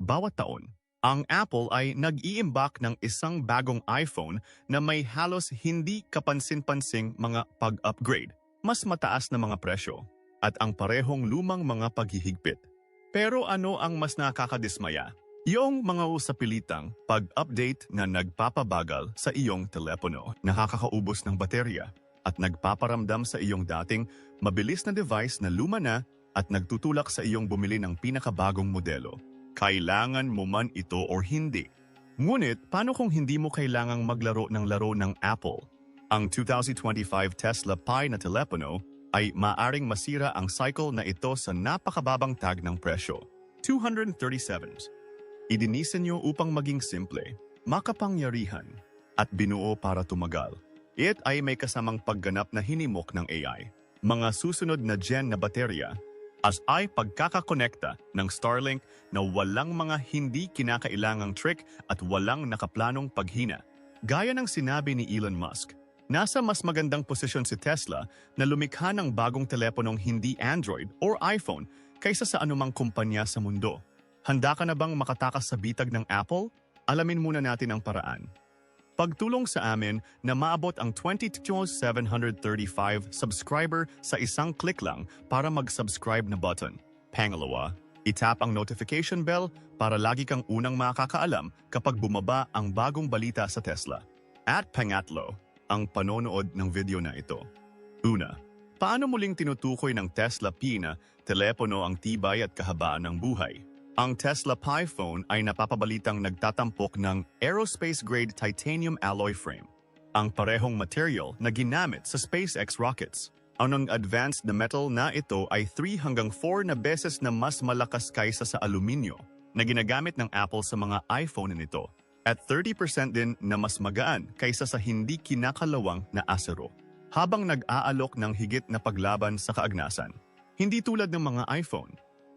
bawat taon, ang Apple ay nag-iimbak ng isang bagong iPhone na may halos hindi kapansin-pansing mga pag-upgrade, mas mataas na mga presyo, at ang parehong lumang mga paghihigpit. Pero ano ang mas nakakadismaya? Yung mga usapilitang pag-update na nagpapabagal sa iyong telepono, nakakaubos ng baterya, at nagpaparamdam sa iyong dating mabilis na device na luma na at nagtutulak sa iyong bumili ng pinakabagong modelo. Kailangan mo man ito or hindi. Ngunit, paano kung hindi mo kailangang maglaro ng laro ng Apple? Ang 2025 Tesla Pi na telepono ay maaring masira ang cycle na ito sa napakababang tag ng presyo, $237. Idinisenyo upang maging simple, makapangyarihan, at binuo para tumagal. It ay may kasamang pagganap na hinimok ng AI, mga susunod na gen na baterya, as ay pagkakakonekta ng Starlink na walang mga hindi kinakailangang trick at walang nakaplanong paghina. Gaya ng sinabi ni Elon Musk, nasa mas magandang posisyon si Tesla na lumikha ng bagong teleponong hindi Android or iPhone kaysa sa anumang kumpanya sa mundo. Handa ka na bang makatakas sa bitag ng Apple? Alamin muna natin ang paraan. Pagtulong sa amin na maabot ang 22,735 subscriber sa isang click lang para mag-subscribe na button. Pangalawa, itap ang notification bell para lagi kang unang makakaalam kapag bumaba ang bagong balita sa Tesla. At pangatlo, ang panonood ng video na ito. Una, paano muling tinutukoy ng Tesla Pi na telepono ang tibay at kahabaan ng buhay? Ang Tesla Pi phone ay napapabalitang nagtatampok ng aerospace-grade titanium alloy frame, ang parehong material na ginamit sa SpaceX rockets. Ang advanced na metal na ito ay 3 hanggang 4 na beses na mas malakas kaysa sa aluminyo na ginagamit ng Apple sa mga iPhone nito, at 30% din na mas magaan kaysa sa hindi kinakalawang na asero, habang nag-aalok ng higit na paglaban sa kaagnasan. Hindi tulad ng mga iPhone,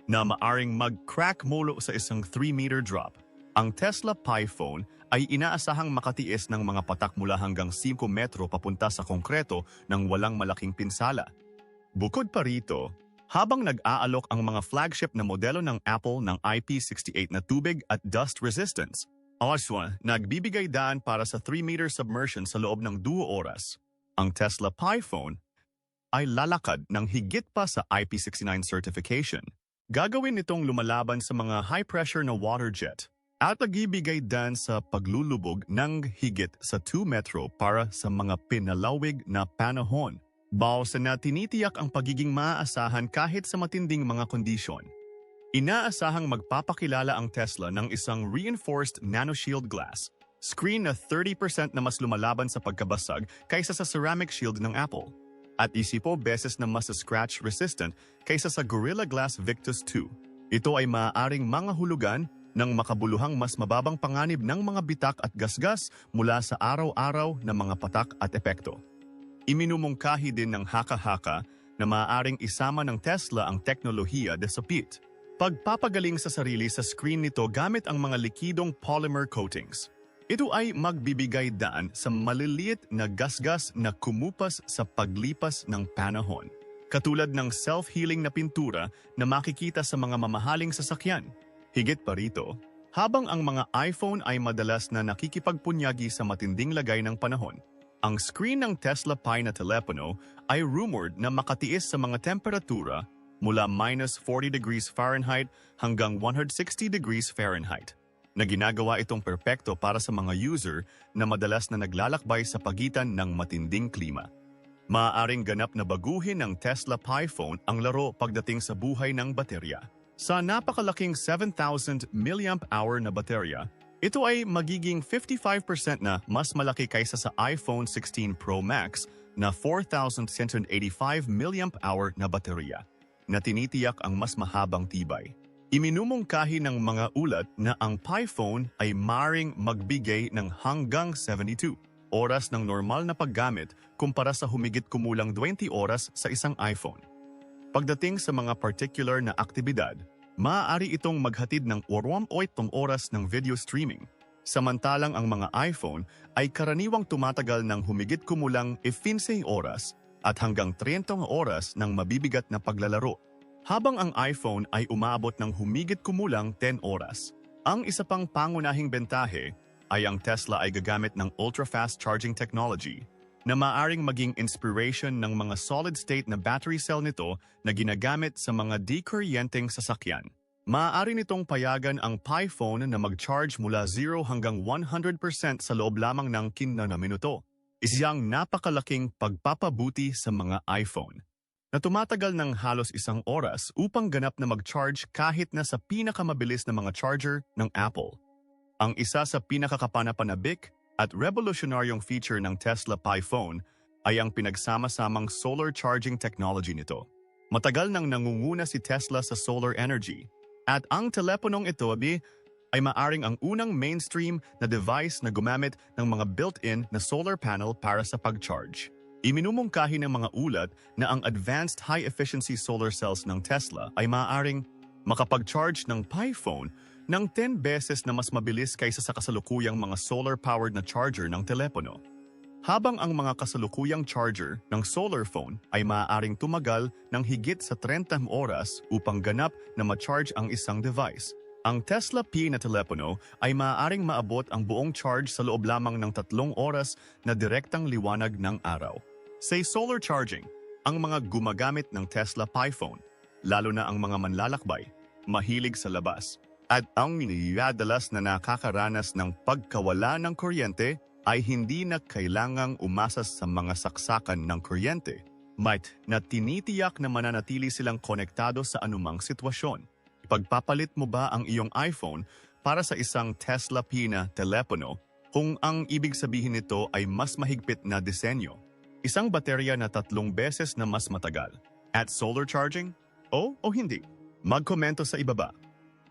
na maaring mag-crack molo sa isang 3-meter drop. Ang Tesla Pi phone ay inaasahang makatiis ng mga patak mula hanggang 5 metro papunta sa konkreto ng walang malaking pinsala. Bukod pa rito, habang nag-aalok ang mga flagship na modelo ng Apple ng IP68 na tubig at dust resistance, also nagbibigay daan para sa 3-meter submersion sa loob ng 2 oras. Ang Tesla Pi phone ay lalakad ng higit pa sa IP69 certification. Gagawin nitong lumalaban sa mga high-pressure na water jet at nagbibigay dan sa paglulubog ng higit sa 2 metro para sa mga pinalawig na panahon. Bawsa na tinitiyak ang pagiging maaasahan kahit sa matinding mga kondisyon. Inaasahang magpapakilala ang Tesla ng isang reinforced nanoshield glass, screen na 30% na mas lumalaban sa pagkabasag kaysa sa ceramic shield ng Apple, at 10 beses na mas scratch resistant kaysa sa Gorilla Glass Victus 2. Ito ay maaaring mga hulugan ng makabuluhang mas mababang panganib ng mga bitak at gasgas mula sa araw-araw na mga patak at epekto. Iminumungkahi din ng haka-haka na maaaring isama ng Tesla ang teknolohiya sa PIT. Pagpapagaling sa sarili sa screen nito gamit ang mga likidong polymer coatings. Ito ay magbibigay daan sa maliliit na gasgas na kumupas sa paglipas ng panahon, katulad ng self-healing na pintura na makikita sa mga mamahaling sasakyan. Higit pa rito, habang ang mga iPhone ay madalas na nakikipagpunyagi sa matinding lagay ng panahon, ang screen ng Tesla Pi na telepono ay rumored na makatiis sa mga temperatura mula -40 degrees Fahrenheit hanggang 160 degrees Fahrenheit, na ginagawa itong perpekto para sa mga user na madalas na naglalakbay sa pagitan ng matinding klima. Maaaring ganap na baguhin ng Tesla Pi phone ang laro pagdating sa buhay ng baterya. Sa napakalaking 7,000 mAh na baterya, ito ay magiging 55% na mas malaki kaysa sa iPhone 16 Pro Max na 4,185 mAh na baterya, na tinitiyak ang mas mahabang tibay. Iminumungkahi ng mga ulat na ang Pi phone ay maaaring magbigay ng hanggang 72 oras ng normal na paggamit kumpara sa humigit kumulang 20 oras sa isang iPhone. Pagdating sa mga particular na aktibidad, maaari itong maghatid ng 48 oras ng video streaming, samantalang ang mga iPhone ay karaniwang tumatagal ng humigit kumulang 15 oras at hanggang 30 oras ng mabibigat na paglalaro, habang ang iPhone ay umaabot ng humigit kumulang 10 oras. Ang isa pang pangunahing bentahe ay ang Tesla ay gagamit ng ultra-fast charging technology na maaring maging inspiration ng mga solid-state na battery cell nito na ginagamit sa mga di-kuryenteng sasakyan. Maaari nitong payagan ang PiPhone na mag-charge mula 0 hanggang 100% sa loob lamang ng 15 minuto. Isang napakalaking pagpapabuti sa mga iPhone na tumatagal ng halos 1 oras upang ganap na mag-charge kahit na sa pinakamabilis na mga charger ng Apple. Ang isa sa pinakakapanapanabik at revolutionaryong feature ng Tesla PiPhone ay ang pinagsama-samang solar charging technology nito. Matagal nang nangunguna si Tesla sa solar energy at ang teleponong ito ay maaring ang unang mainstream na device na gumamit ng mga built-in na solar panel para sa pag-charge. Iminumungkahi ng mga ulat na ang advanced high-efficiency solar cells ng Tesla ay maaaring makapag-charge ng PiPhone ng 10 beses na mas mabilis kaysa sa kasalukuyang mga solar-powered na charger ng telepono. Habang ang mga kasalukuyang charger ng solar phone ay maaaring tumagal ng higit sa 30 oras upang ganap na ma-charge ang isang device. Ang Tesla P na telepono ay maaaring maabot ang buong charge sa loob lamang ng 3 oras na direktang liwanag ng araw. Sa solar charging, ang mga gumagamit ng Tesla PiPhone, lalo na ang mga manlalakbay, mahilig sa labas, at ang niyadalas na nakakaranas ng pagkawala ng kuryente ay hindi na kailangang umasa sa mga saksakan ng kuryente, na tinitiyak na mananatili silang konektado sa anumang sitwasyon. Pagpapalit mo ba ang iyong iPhone para sa isang Tesla P na telepono kung ang ibig sabihin nito ay mas mahigpit na disenyo, isang baterya na 3 beses na mas matagal, at solar charging? O hindi? Magkomento sa ibaba.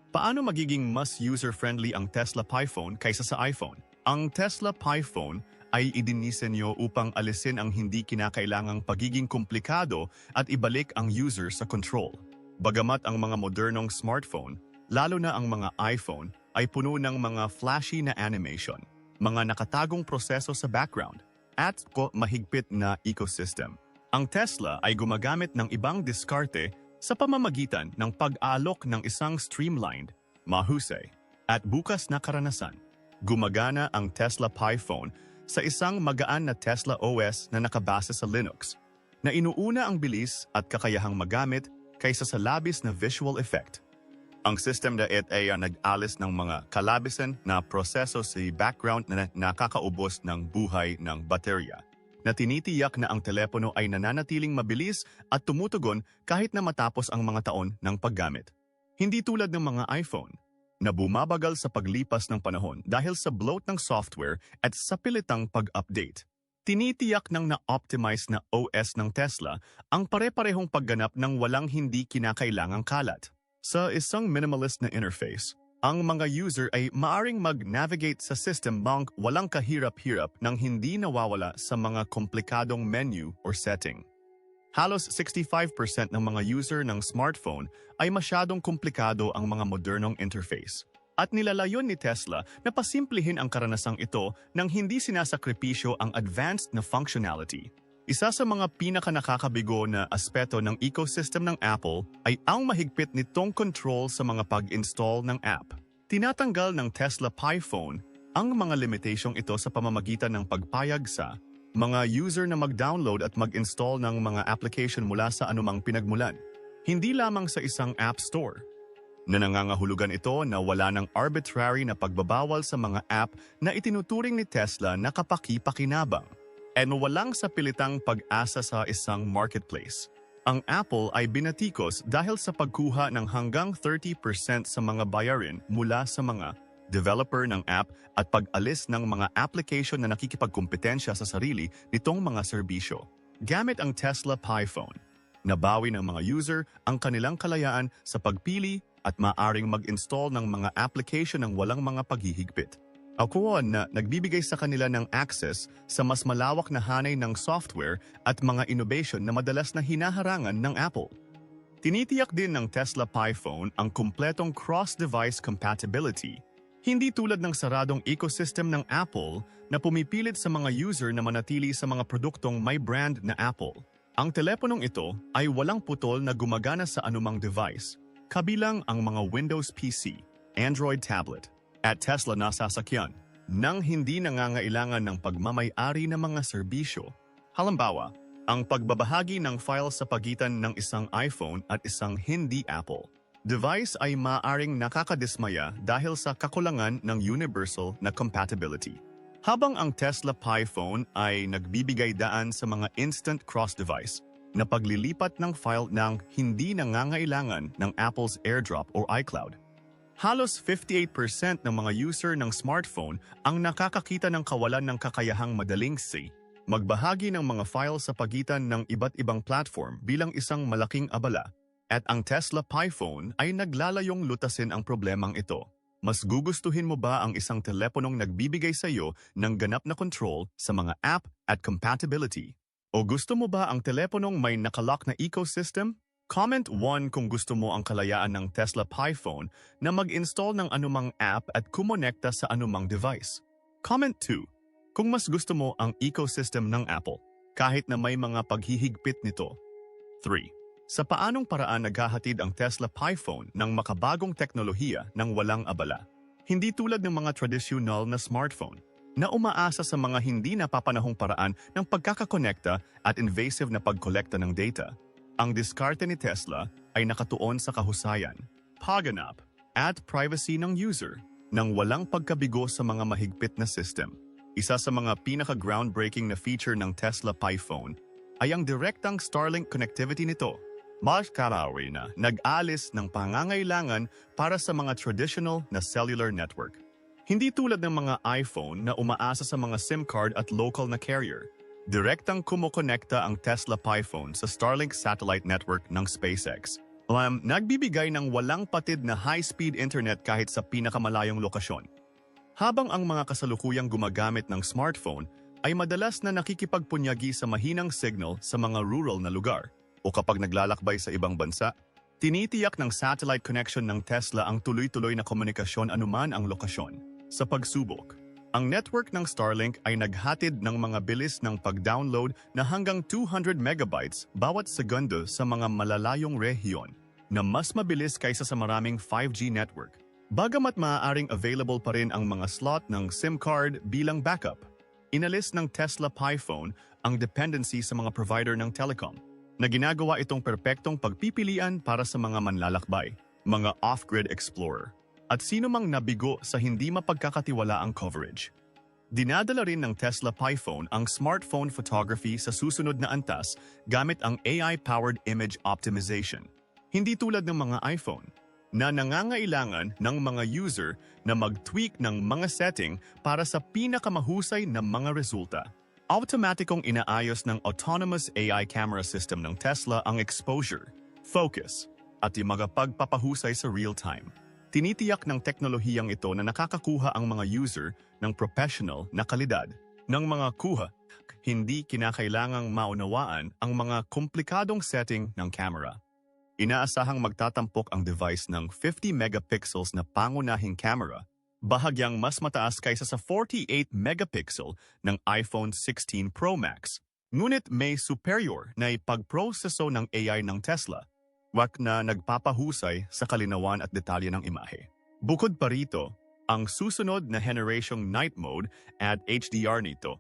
Paano magiging mas user-friendly ang Tesla PiPhone kaysa sa iPhone? Ang Tesla PiPhone ay idinisenyo upang alisin ang hindi kinakailangang pagiging komplikado at ibalik ang user sa control. Bagamat ang mga modernong smartphone, lalo na ang mga iPhone, ay puno ng mga flashy na animation, mga nakatagong proseso sa background, at mahigpit na ecosystem. Ang Tesla ay gumagamit ng ibang diskarte sa pamamagitan ng pag-alok ng isang streamlined, mahusay, at bukas na karanasan. Gumagana ang Tesla PiPhone sa isang magaan na Tesla OS na nakabase sa Linux, na inuuna ang bilis at kakayahang magamit kaysa sa labis na visual effect. Ang system na ito ay nag-alis ng mga kalabisan na proseso sa background na nakakaubos ng buhay ng baterya, na tinitiyak na ang telepono ay nananatiling mabilis at tumutugon kahit na matapos ang mga taon ng paggamit. Hindi tulad ng mga iPhone, na bumabagal sa paglipas ng panahon dahil sa bloat ng software at sa pilitang pag-update. Tinitiyak ng na-optimize na OS ng Tesla ang pare-parehong pagganap ng walang hindi kinakailangang kalat. Sa isang minimalist na interface, ang mga user ay maaring mag-navigate sa system bang walang kahirap-hirap nang hindi nawawala sa mga komplikadong menu or setting. Halos 65% ng mga user ng smartphone ay masyadong komplikado ang mga modernong interface. At nilalayon ni Tesla na pasimplihin ang karanasang ito nang hindi sinasakripisyo ang advanced na functionality. Isa sa mga pinaka-nakakabigo na aspeto ng ecosystem ng Apple ay ang mahigpit nitong control sa mga pag-install ng app. Tinatanggal ng Tesla PiPhone ang mga limitasyong ito sa pamamagitan ng pagpayag sa mga user na mag-download at mag-install ng mga application mula sa anumang pinagmulan, hindi lamang sa isang app store. Na nangangahulugan ito na wala ng arbitrary na pagbabawal sa mga app na itinuturing ni Tesla na kapaki-pakinabang, and walang sa pilitang pag-asa sa isang marketplace. Ang Apple ay binatikos dahil sa pagkuha ng hanggang 30% sa mga bayarin mula sa mga developer ng app at pag-alis ng mga application na nakikipagkompetensya sa sarili nitong mga serbisyo. Gamit ang Tesla PiPhone, nabawi ng mga user ang kanilang kalayaan sa pagpili at maaring mag-install ng mga application ng walang mga paghihigpit. Ako na nagbibigay sa kanila ng access sa mas malawak na hanay ng software at mga innovation na madalas na hinaharangan ng Apple. Tinitiyak din ng Tesla PiPhone ang kumpletong cross-device compatibility, hindi tulad ng saradong ecosystem ng Apple na pumipilit sa mga user na manatili sa mga produktong may brand na Apple. Ang teleponong ito ay walang putol na gumagana sa anumang device, kabilang ang mga Windows PC, Android tablet at Tesla na sasakyan nang hindi nangangailangan ng pagmamay-ari ng mga serbisyo. Halimbawa, ang pagbabahagi ng file sa pagitan ng isang iPhone at isang hindi Apple device ay maaaring nakakadismaya dahil sa kakulangan ng universal na compatibility. Habang ang Tesla Pi phone ay nagbibigay daan sa mga instant cross-device na paglilipat ng file ng hindi nangangailangan ng Apple's AirDrop o iCloud. Halos 58% ng mga user ng smartphone ang nakakakita ng kawalan ng kakayahang madaling magbahagi ng mga file sa pagitan ng iba't ibang platform bilang isang malaking abala. At ang Tesla Pi phone ay naglalayong lutasin ang problemang ito. Mas gugustuhin mo ba ang isang teleponong nagbibigay sa iyo ng ganap na control sa mga app at compatibility? O gusto mo ba ang teleponong may nakalock na ecosystem? Comment 1 kung gusto mo ang kalayaan ng Tesla Pi phone na mag-install ng anumang app at kumonekta sa anumang device. Comment 2 kung mas gusto mo ang ecosystem ng Apple kahit na may mga paghihigpit nito. 3. Sa paanong paraan naghahatid ang Tesla Pi phone ng makabagong teknolohiya ng walang abala? Hindi tulad ng mga tradisyonal na smartphone na umaasa sa mga hindi napapanahong paraan ng pagkakakonekta at invasive na pagkolekta ng data. Ang diskarte ni Tesla ay nakatuon sa kahusayan, pagganap, at privacy ng user nang walang pagkabigo sa mga mahigpit na system. Isa sa mga pinaka-groundbreaking na feature ng Tesla Pi phone ay ang direktang Starlink connectivity nito. Mas karawi na nag-alis ng pangangailangan para sa mga traditional na cellular network. Hindi tulad ng mga iPhone na umaasa sa mga SIM card at local na carrier. Direktang kumokonekta ang Tesla Pi phone sa Starlink satellite network ng SpaceX. Nagbibigay ng walang patid na high-speed internet kahit sa pinakamalayong lokasyon. Habang ang mga kasalukuyang gumagamit ng smartphone ay madalas na nakikipagpunyagi sa mahinang signal sa mga rural na lugar. O kapag naglalakbay sa ibang bansa, tinitiyak ng satellite connection ng Tesla ang tuloy-tuloy na komunikasyon anuman ang lokasyon. Sa pagsubok, ang network ng Starlink ay naghatid ng mga bilis ng pag-download na hanggang 200 megabytes bawat segundo sa mga malalayong rehiyon na mas mabilis kaysa sa maraming 5G network. Bagamat maaaring available pa rin ang mga slot ng SIM card bilang backup, inalis ng Tesla Pi phone ang dependency sa mga provider ng telecom na ginagawa itong perpektong pagpipilian para sa mga manlalakbay, mga off-grid explorer, at sino mang nabigo sa hindi mapagkakatiwalaang coverage. Dinadala rin ng Tesla Pi phone ang smartphone photography sa susunod na antas gamit ang AI-powered image optimization. Hindi tulad ng mga iPhone, na nangangailangan ng mga user na mag-tweak ng mga setting para sa pinakamahusay na mga resulta. Automatikong inaayos ng autonomous AI camera system ng Tesla ang exposure, focus, at yung mga pagpapahusay sa real-time. Tinitiyak ng teknolohiyang ito na nakakakuha ang mga user ng professional na kalidad ng mga kuha. Hindi kinakailangang maunawaan ang mga komplikadong setting ng camera. Inaasahang magtatampok ang device ng 50 megapixels na pangunahing camera, bahagyang mas mataas kaysa sa 48 megapixel ng iPhone 16 Pro Max. Ngunit may superior na ipagproseso ng AI ng Tesla, wak na nagpapahusay sa kalinawan at detalye ng imahe. Bukod pa rito, ang susunod na generasyong night mode at HDR nito,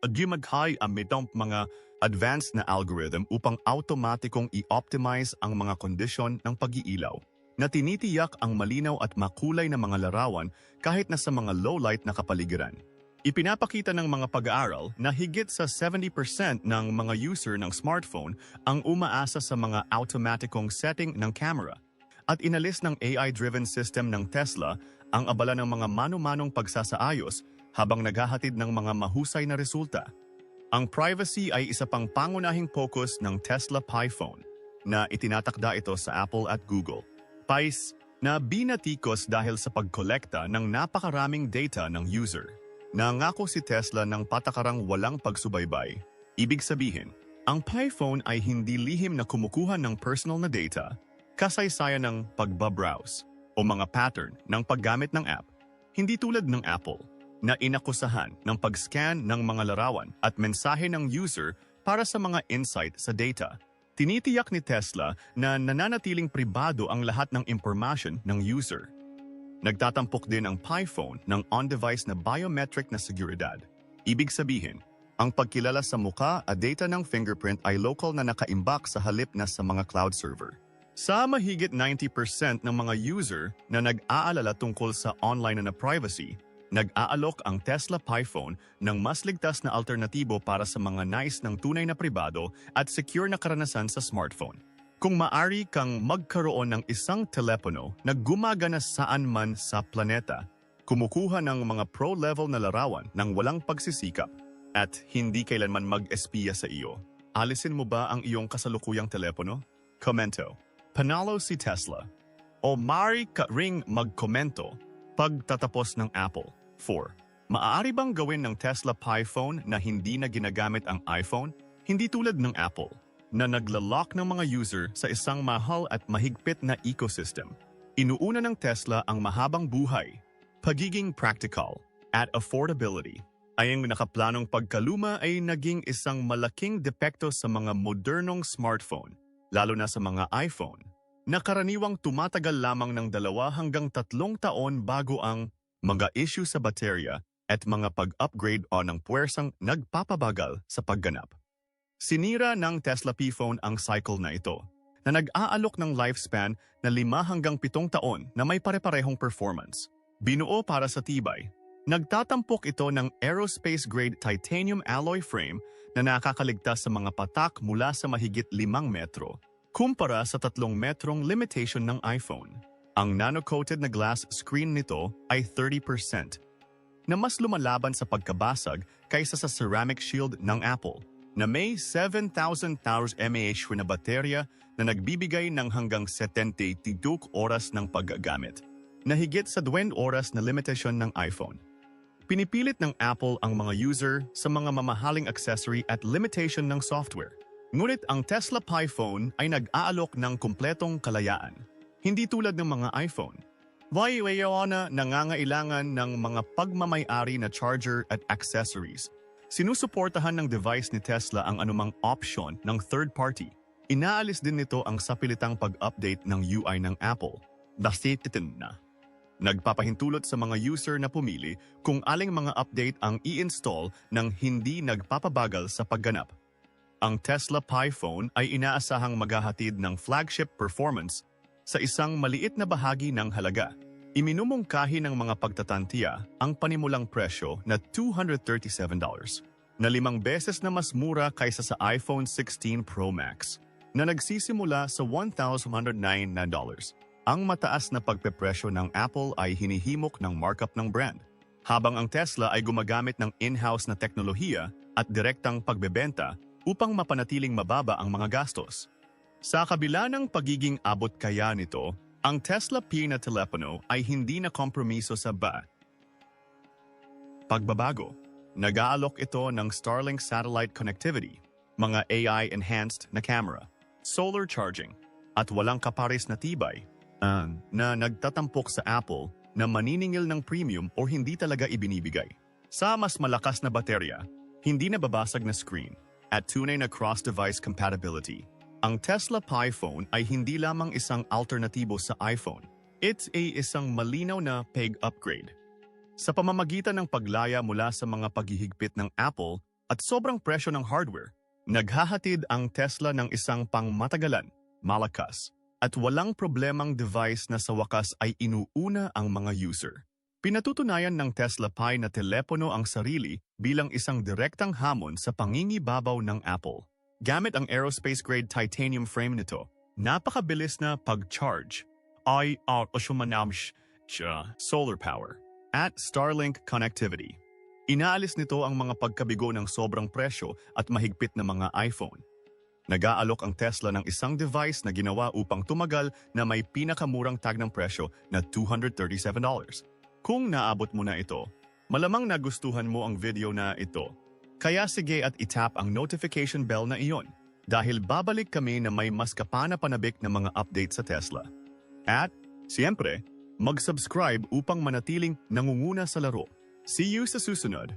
gumaghay ang itong mga advanced na algorithm upang automatikong i-optimize ang mga kondisyon ng pag-iilaw, na tinitiyak ang malinaw at makulay na mga larawan kahit na sa mga low-light na kapaligiran. Ipinapakita ng mga pag-aaral na higit sa 70% ng mga user ng smartphone ang umaasa sa mga automatikong setting ng camera. At inalis ng AI-driven system ng Tesla ang abala ng mga mano-manong pagsasaayos habang naghahatid ng mga mahusay na resulta. Ang privacy ay isa pang pangunahing focus ng Tesla Pi phone na itinatakda ito sa Apple at Google Pis na binatikos dahil sa pagkolekta ng napakaraming data ng user. Nangako si Tesla ng patakarang walang pagsubaybay. Ibig sabihin, ang Pi phone ay hindi lihim na kumukuha ng personal na data, kasaysayan ng pagbabrowse o mga pattern ng paggamit ng app. Hindi tulad ng Apple na inakusahan ng pag-scan ng mga larawan at mensahe ng user para sa mga insight sa data. Tinitiyak ni Tesla na nananatiling pribado ang lahat ng impormasyon ng user. Nagtatampok din ang PiPhone ng on-device na biometric na seguridad. Ibig sabihin, ang pagkilala sa muka at data ng fingerprint ay local na nakaimbak sa halip na sa mga cloud server. Sa mahigit 90% ng mga user na nag-aalala tungkol sa online na privacy, nag-aalok ang Tesla PiPhone ng mas ligtas na alternatibo para sa mga nais ng tunay na pribado at secure na karanasan sa smartphone. Kung maari kang magkaroon ng isang telepono na gumagana saan man sa planeta, kumukuha ng mga pro-level na larawan ng walang pagsisikap, at hindi kailanman mag-espiya sa iyo, alisin mo ba ang iyong kasalukuyang telepono? Komento. Panalo si Tesla. O maaari ka ring magkomento pagtatapos ng Apple. 4. Maaari bang gawin ng Tesla PiPhone na hindi na ginagamit ang iPhone? Hindi tulad ng Apple, na nagla-lock ng mga user sa isang mahal at mahigpit na ecosystem. Inuuna ng Tesla ang mahabang buhay, pagiging practical, at affordability. Ay ang nakaplanong pagkaluma ay naging isang malaking depekto sa mga modernong smartphone, lalo na sa mga iPhone, na karaniwang tumatagal lamang ng 2 hanggang 3 taon bago ang mga issue sa baterya at mga pag-upgrade o ng puwersang nagpapabagal sa pagganap. Sinira ng Tesla PiPhone ang cycle na ito, na nag-aalok ng lifespan na 5 hanggang 7 taon na may pare-parehong performance. Binuo para sa tibay. Nagtatampok ito ng aerospace-grade titanium alloy frame na nakakaligtas sa mga patak mula sa mahigit 5 metro, kumpara sa 3 metrong limitation ng iPhone. Ang nano-coated na glass screen nito ay 30%, na mas lumalaban sa pagkabasag kaysa sa ceramic shield ng Apple, na may 7,000 mAh na baterya na nagbibigay ng hanggang 72 oras ng paggagamit, na higit sa 20 oras na limitasyon ng iPhone. Pinipilit ng Apple ang mga user sa mga mamahaling accessory at limitation ng software. Ngunit ang Tesla PiPhone ay nag-aalok ng kumpletong kalayaan, hindi tulad ng mga iPhone. Na nangangailangan ng mga pagmamay-ari na charger at accessories. Sinusuportahan ng device ni Tesla ang anumang option ng third party. Inaalis din nito ang sapilitang pag-update ng UI ng Apple. Nasititin na. Nagpapahintulot sa mga user na pumili kung aling mga update ang i-install nang hindi nagpapabagal sa pagganap. Ang Tesla PiPhone ay inaasahang maghahatid ng flagship performance sa isang maliit na bahagi ng halaga. Iminumungkahi ng mga pagtatantiya ang panimulang presyo na $237, na 5 beses na mas mura kaysa sa iPhone 16 Pro Max, na nagsisimula sa $1,109. Ang mataas na pagpepresyo ng Apple ay hinihimok ng markup ng brand, habang ang Tesla ay gumagamit ng in-house na teknolohiya at direktang pagbebenta upang mapanatiling mababa ang mga gastos. Sa kabila ng pagiging abot kaya nito, ang Tesla P na telepono ay hindi na kompromiso sa pagbabago. Nag-aalok ito ng Starlink satellite connectivity, mga AI-enhanced na camera, solar charging, at walang kapares na tibay na nagtatampok sa Apple na maniningil ng premium o hindi talaga ibinibigay. Sa mas malakas na baterya, hindi nababasag na screen, at tunay na cross-device compatibility. Ang Tesla PiPhone ay hindi lamang isang alternatibo sa iPhone. It's isang malinaw na peg-upgrade. Sa pamamagitan ng paglaya mula sa mga paghihigpit ng Apple at sobrang presyo ng hardware, naghahatid ang Tesla ng isang pangmatagalan, malakas, at walang problemang device na sa wakas ay inuuna ang mga user. Pinatutunayan ng Tesla Pi na telepono ang sarili bilang isang direktang hamon sa pangingibabaw ng Apple. Gamit ang aerospace-grade titanium frame nito, napakabilis na pag-charge, solar power, at Starlink connectivity. Inaalis nito ang mga pagkabigo ng sobrang presyo at mahigpit na mga iPhone. Nag-aalok ang Tesla ng isang device na ginawa upang tumagal na may pinakamurang tag ng presyo na $237. Kung naabot mo na ito, malamang nagustuhan mo ang video na ito. Kaya sige at itap ang notification bell na iyon dahil babalik kami na may mas kapana-panabik na mga update sa Tesla. At, siyempre, mag-subscribe upang manatiling nangunguna sa laro. See you sa susunod!